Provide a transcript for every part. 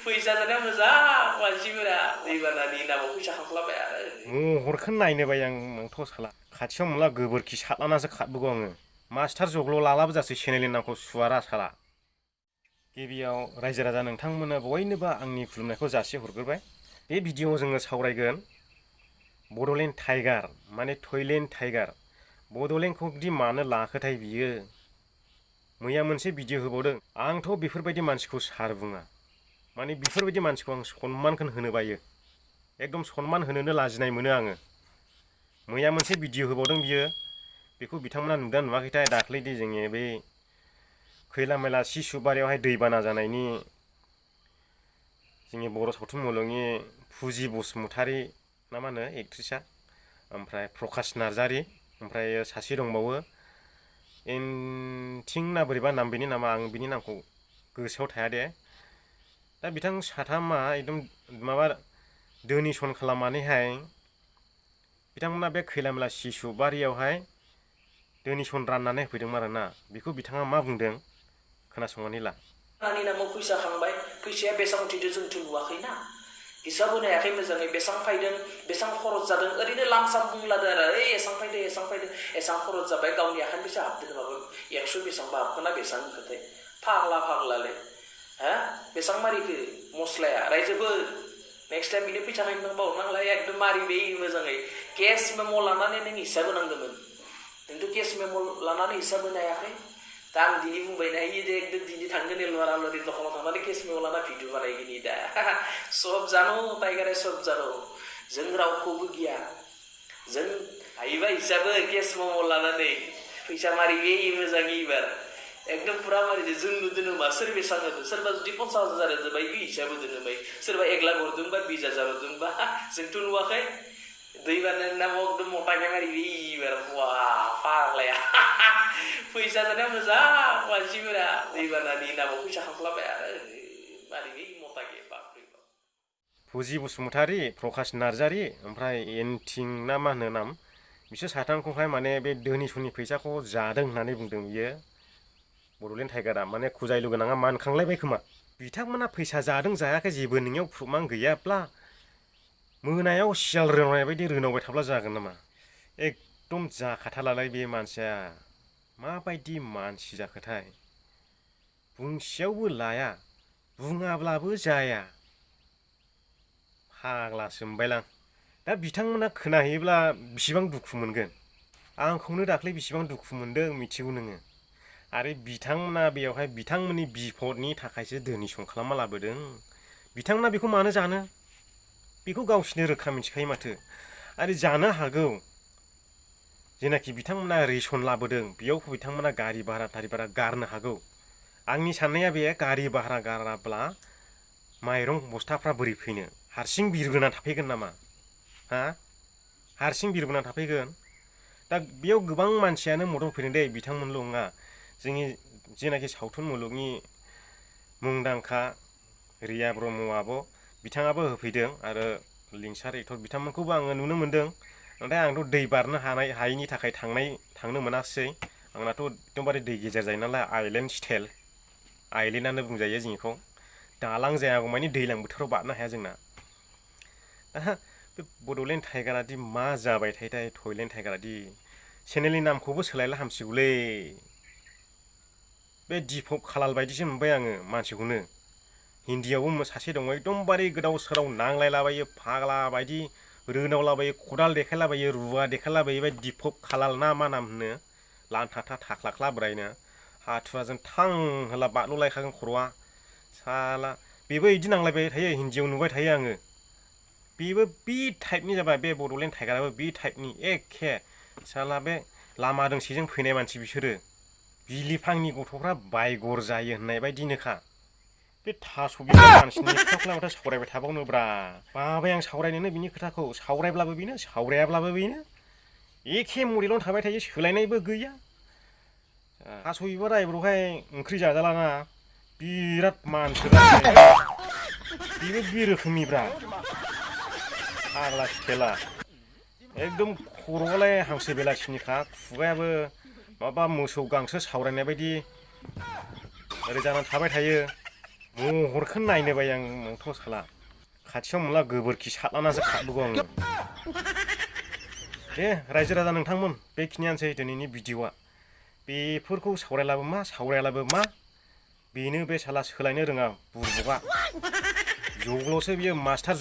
फैसा जानाया मोजां मानसिफोरा दैबानानि नामाव फैसा खांख्लाबाय आरो महरखौ नायनो बाय आं नोंथ' साला खाथियाव मोनला गोबोरखि सारलानासो खारबोगौ आङो मास्टार जग्ल' लालाबो जासै सेनेलनि नामखौ सुवारा साला गिबियाव रायजो राजा नोंथांमोना बयनोबो आंनि खुलुमनायखौ जासिहरग्रोबाय बे भिडिअ'आव जोङो सावरायगोन बड'लेण्ड टाइगार माने थयलेण्ड टाइगार बड'लेण्डखौ दि मानो लाखोथाय बियो मैया मोनसे भिडिअ' होबावदों आंथ' बेफोरबायदि मानसिखौ सार बुङा माने बेफोरबायदि मानसिखौ आं सनमानखौनो होनो बायो एकदम सनमान होनोनो लाजिनाय मोनो आङो मैया मोनसे भिडिअ' होबावदों बियो बेखौ बिथांमोना नुदों नुवाखैथाय दाख्लैदि जोंनि बे खैला मैला सिसुबारियावहाय दैबाना जानायनि जोंनि बर' सावथुन मुलुगनि फुजि बसुमतारी ना मा होनो एक्ट्रिसा ओमफ्राय प्रकाश नार्जारी ओमफ्राय सासे दंबावो एनथिं ना बोरैबा नाम बेनि नामा आं बिनि नामखौ गोसोआव थाया दे दा बिथां साथामा एकदम माबा डोनेसन खालामनानैहाय बिथांमोना बे खैला मैला सिसुबारियावहाय डोनेसन राननानै होफैदोंमोन आरोना बेखौ बिथाङा मा बुंदों खोनासंनानै ला आंनि नामाव फैसा खांबाय फैसाया बेसेबां उथिदों जोंथ' नुवाखैना हिसाब होनो हायाखै मोजाङै बेसेबां फैदों बेसेबां खरस जादों ओरैनो लामसाम बुंलादों आरो ओइ एसेबां फैदों एसेबां खरस जाबाय गावनि आखाइनि फैसा हाबदों माबा 100 बेसेबांबा हाबखोना बेसेबां खोथाय फाग्लालै हा बेसेबां मारिखो मस्लाया रायजोबो नेक्स्ट टाइम बिनि फैसा खांनो बावनांला एकदम मारिबे मोजाङै केस मेम' लानानै नों हिसाब होनांदोंमोन नोंथ' केस मेम' लानानै हिसाब होनो हायाखै दा आं दिनै बुंबाय नायो जे एकदम दिनै थांगोन एलवार आलवारि दखानाव थांनानै केस मेम' लाना भिडिअ बानायगोन दा सब जानो टाइगारा सब जानो जों रावखौबो गिया जों हायोबा हिसाबै केस मेम' लानानै फैसा मारिबे मोजाङै एबार एकदम पुरा मारिदो जों नुदों मा सोर बेसेबां होदों सोरबा जुदि 50,000 होदोंबा बे हिसाब होदों बाय सोरबा 1 लाख हरदोंबा 20,000 हरदोंबा जोंथ' नुवाखै दैबानानि नामाव एकदम मटाके मारिबे एबार बा फाग्लाया फैसा जानाया मोजां मानसिफोरा दैबानानि नामाव फैसा खांख्लाबाय आरो मारिबे मटाके बापरे फुजि बसुमतारी प्रकाश नार्जारी ओमफ्राय एनथिं ना मा होनो नाम बिसोर साथामखौहाय माने बे डोनेसननि फैसाखौ जादों होननानै बुंदों बियो बड'लेण्ड टाइगारा माने खुजायलु गोनाङा मानखांलायबाय खोमा बिथांमोना फैसा जादों जायाखै जेबो नोंनियाव प्रुफमान गैयाब्ला मोनायाव सियाल रोनावनाय बायदि रोनावबाय थाब्ला जागोन नामा एकदम जाखाथारलालाय बे मानसिया माबायदि मानसि जाखोथाय बुंसेयावबो लाया बुङाब्लाबो जाया फाग्लासो मोनबायलां दा बिथांमोना खोनाहैयोब्ला बिसिबां दुखु मोनगोन आंखौनो दाख्लै बिसिबां दुखु मोनदों मिथिगौ नोङो आरो बिथांमोना बेयावहाय बिथांमोननि बिपदनि थाखायसो डोनेसन खालामना लाबोदों बिथांमोना बेखौ मानो जानो बेखौ गावसोरनो रोखा मिथिखायो माथो आरो जानो हागौ जेनाखि बिथांमोना रेसन लाबोदों बेयाव बिथांमोना गारि भारा गारनो हागौ आंनि साननाया बे गारि भारा गाराब्ला माइरं बस्थाफ्रा बोरै फैनो हारसिं बिरबोना थाफैगोन नामा हा हारसिं बिरबोना थाफैगोन दा बेयाव गोबां मानसियानो मदद फैदों दे बिथांमोनल' नङा जोंनि जेनाखि सावथुन मुलुगनि मुंदांखा रिया ब्रह्म आब' बिथाङाबो होफैदों आरो लिंसार एक्टर बिथांमोनखौबो आङो नुनो मोन्दों नाथाय आंथ' दै बारनो हायैनि थाखाय थांनो मोनासै आंनाथ' एकदमबारे दै गेजेर जायो नालाय आइलेण्ड स्टाइल आइलेण्डआनो बुंजायो जोंनिखौ दालां जायागौमानि दैज्लां बोथोराव बारनो हाया जोंना दा बे बड'लेण्ड टाइगारादि मा जाबाय थायोथाय थयलेण्ड टाइगारादि चेनेलनि नामखौबो सोलायला हामसिगौलै बे दिपक खालाल बायदिसो मोनबाय आङो मानसिखौनो हिन्दीयावबो सासे दङ एकदमबारे गोदाव सोराव नांलायलाबायो फाग्ला बायदि रोनावलाबायो खदाल देखायलाबायो रुवा देखायलाबायो बे दिपक खालाल ना मा नाम होनो लानथाथा थाख्लाख्ला बोरायनो हाथुवाजों थां होला बारल'लायखागोन खर'आ साला बेबो बिदि नांलायबाय थायो हिन्दीयाव नुबाय थायो आङो बेबो बे टाइपनि जाबाय बे बड'लेण्ड टाइगाराबो बे टाइपनि एखे साला बे लामा दोंसेजों फैनाय मानसि बिसोरो बिलिफांनि गथ'फ्रा बायगर जायो होननाय बायदिनोखा बे थास' बिबार मानसिनि खोथाखौलाय माथो सावरायबाय थाबावनोब्रा बाबाय आं सावरायनोनो बिनि खोथाखौ सावरायब्लाबो बेनो सावरायाब्लाबो बेनो एखे मडेलावनो थाबाय थायो सोलायनायबो गैया थास' बिबार आइब्र'हाय ओंख्रि जाजालाना बिराद मानसोगारनाय बेबो बे रोखोमनिब्रा फाग्ला खेला एकदम खर'आलाय हांसो बेलासिनिखा खुगायाबो माबा मोसौ गांसो सावरायनाय बायदि ओरै जानानै थाबाय थायो महरखौ नायनो बाय आं नोंथ' साला खाथियाव मोनला गोबोरखि सारलानासो खारबोगौ आङो दे रायजो राजा नोंथांमोन बेखिनियानोसै दिनैनि भिडिअ'आ बेफोरखौ सावरायालाबो मा बेनो बे साला सोलायनो रोङा बुरबकआ जग्ल'सो बियो मास्टार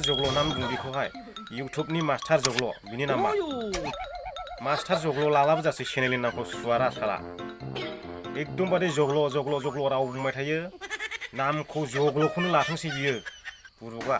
जग्ल' नाम बुं बेखौहाय इउटुबनि मास्टार जग्ल' बिनि नामा मास्टार जग्ल' लालाबो जासै चेनेलनि नामखौ सुवारा साला एकदमबारे जग्ल' राव बुंबाय थायो नामखौ जग्ल'खौनो लाथोंसै बियो बुरबकआ